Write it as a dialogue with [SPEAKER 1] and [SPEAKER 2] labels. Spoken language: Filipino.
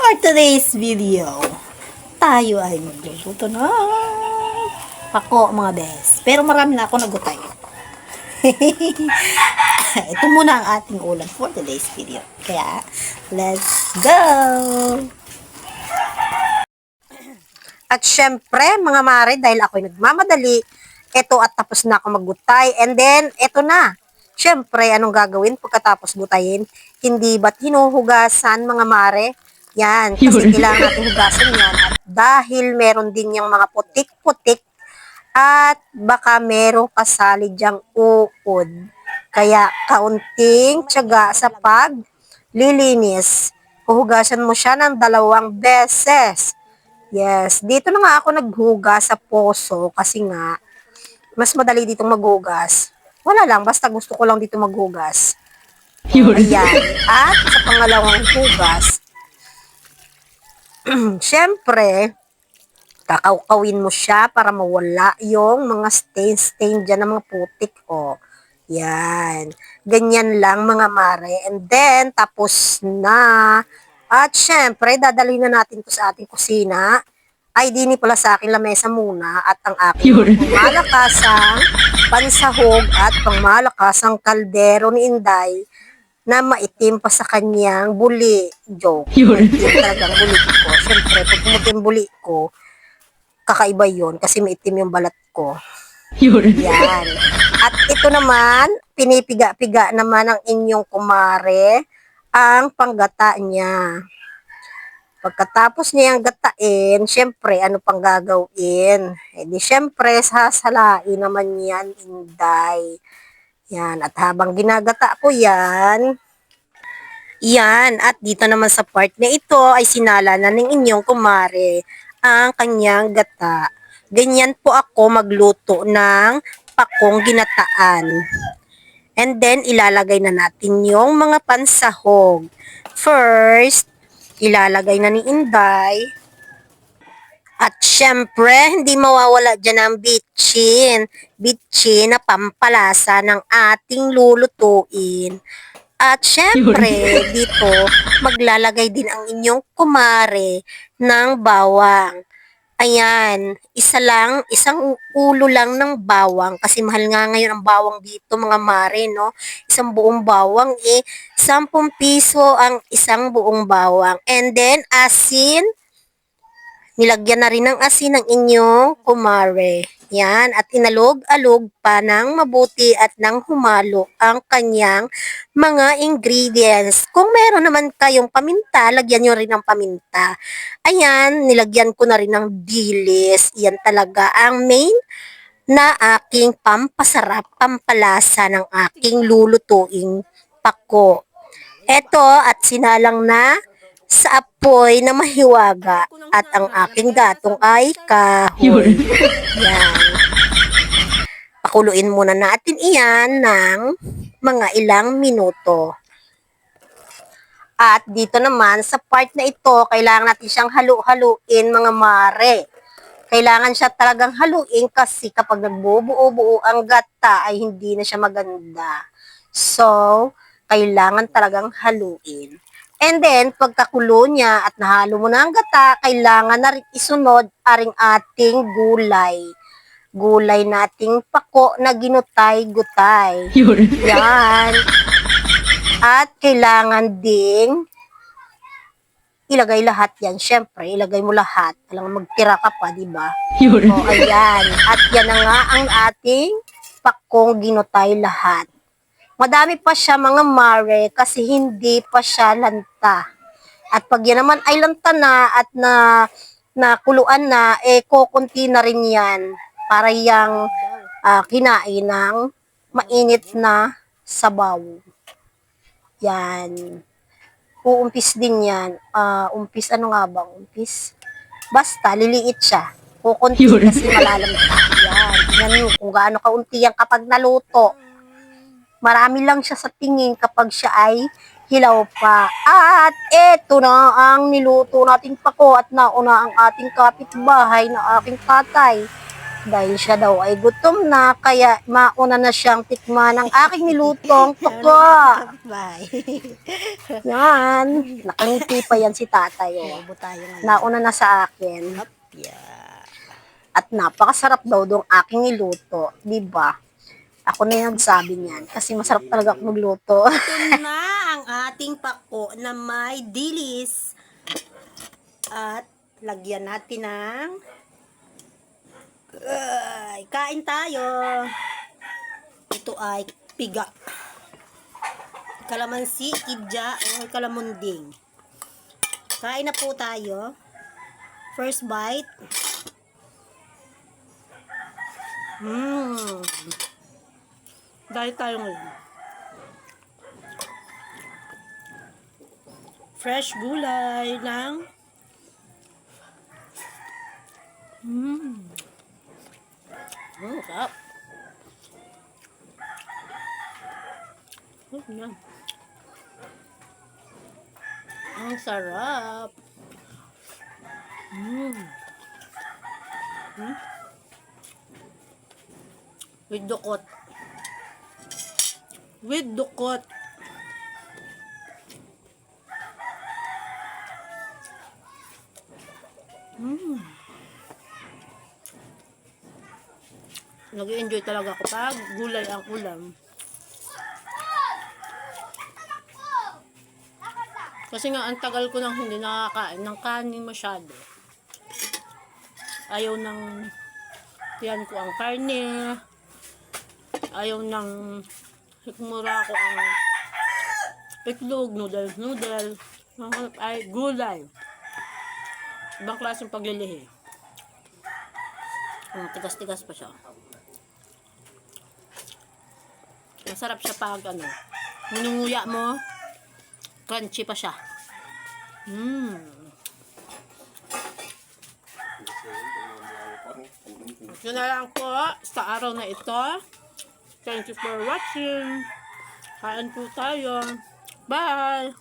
[SPEAKER 1] For today's video, tayo ay magluluto ng pako mga bes. Pero marami na ako nagutay. Ito muna ang ating ulam for today's video. Kaya, let's go! At syempre, mga mare, dahil ako'y nagmamadali, eto at tapos na ako maggutay. And then, eto na. Syempre, anong gagawin pagkatapos gutayin? Hindi ba't hinuhugasan, mga mare? Yan, kasi kailangan natin hugasan yan. At dahil meron din yung mga putik-putik at baka merong kasali dyang uod. Kaya kaunting tiyaga sa paglilinis. Huhugasan mo siya ng 2 beses. Yes, dito na nga ako naghugas sa poso kasi nga mas madali ditong maghugas. Wala lang, basta gusto ko lang dito maghugas. Ayan. At sa pangalawang hugas, syempre, kakaukawin mo siya para mawala yung mga stain dyan ng mga putik. O, yan. Ganyan lang mga mare. And then, tapos na. At syempre, dadalhin na natin to sa ating kusina. Ay, dini pala sa akin lamesa muna at ang aking pangmalakasang pansahog at pangmalakasang kaldero ni Inday na maitim pa sa kanyang buli. Joke. Maitim talagang buli ko. Siyempre, pag pumitim buli ko, kakaiba yun kasi maitim yung balat ko. Yan. At ito naman, pinipiga-piga naman ng inyong kumare ang panggata niya. Pagkatapos niyang gatain, syempre, ano pang gagawin? Eh di syempre, sasalain naman yan, Inday. Yan, at habang ginagata ko yan, at dito naman sa part na ito ay sinala na ng inyong kumare ang kanyang gata. Ganyan po ako magluto ng pakong ginataan. And then, ilalagay na natin yung mga pansahog. First, ilalagay na ni Inday. At syempre, hindi mawawala dyan ang bitchin. Bitchin na pampalasa ng ating lulutuin. At syempre, dito, maglalagay din ang inyong kumare ng bawang. Ayan, isang ulo lang ng bawang. Kasi mahal nga ngayon ang bawang dito, mga mare, no? Isang buong bawang, 10 piso ang isang buong bawang. And then, asin. Nilagyan na rin ng asin ng inyong kumare. Yan, at inalog-alog pa ng mabuti at nang humalo ang kanyang mga ingredients. Kung meron naman kayong paminta, lagyan nyo rin ng paminta. Ayan, nilagyan ko na rin ng dilis. Yan talaga ang main na aking pampasarap, pampalasa ng aking lulutuing pako. Eto, at sinalang na sa apoy na mahiwaga at ang aking gatong ay kahoy. Yan. Pakuluin muna natin iyan ng mga ilang minuto. At dito naman sa part na ito, kailangan natin siyang halu-haluin mga mare. Kailangan siya talagang haluin kasi kapag nagbubuo-buo ang gata ay hindi na siya maganda. So, kailangan talagang haluin. And then, pagkakulo niya at nahalo mo na ang gata, kailangan na rin isunod aring ating gulay. Gulay nating pako na ginutay-gutay. Yan. At kailangan ding ilagay lahat yan. Siyempre, ilagay mo lahat. Alam, magtira ka pa, di ba? O, ayan. At yan na nga ang ating pakong ginutay lahat. Madami pa siya mga mare kasi hindi pa siya lanta. At pag yan naman ay lanta na at nakuluan na, kukunti na rin yan para yung kinain ng mainit na sabaw. Yan. Uumpis din yan. Umpis, ano nga bang umpis? Basta, liliit siya. Kukunti kasi malalam ka. Yan. Yan kung gaano kaunti yan kapag naluto. Marami lang siya sa tingin kapag siya ay hilaw pa. At eto na ang niluto nating pako at nauna ang ating kapitbahay na aking tatay. Dahil siya daw ay gutom na, kaya mauna na siyang tikman ng aking nilutong tuko.
[SPEAKER 2] Bye.
[SPEAKER 1] Yan. Nakangiti pa yan si tatay. Oh.
[SPEAKER 2] Ubo tayo ngayon.
[SPEAKER 1] Nauna na sa akin.
[SPEAKER 2] Yeah.
[SPEAKER 1] At napakasarap daw dong aking niluto. Diba? Ako na yung nagsabi niyan. Kasi masarap talaga ako magluto.
[SPEAKER 2] Ito na ang ating pako na may dilis. At lagyan natin ng kain tayo. Ito ay piga. Kalamansi, kidya, o kalamunding. Kain na po tayo. First bite. Dahil tayo ngayon. Fresh gulay ng sarap. Yan. Ang sarap. With dukot. With dukot. Nag-enjoy talaga ako pag gulay ang ulam. Kasi nga, ang tagal ko nang hindi nakakain ng kanin masyado. Ayaw ng tiyan ko ang karne. Ayaw ng hikmura ko ang itlog, noodles. Ay, gulay. Ibang klaseng paglilihi. Tigas-tigas pa siya. Masarap siya pag ninunguya mo, crunchy pa siya. Yun na lang po sa araw na ito. Thank you for watching. Kain po tayo. Bye!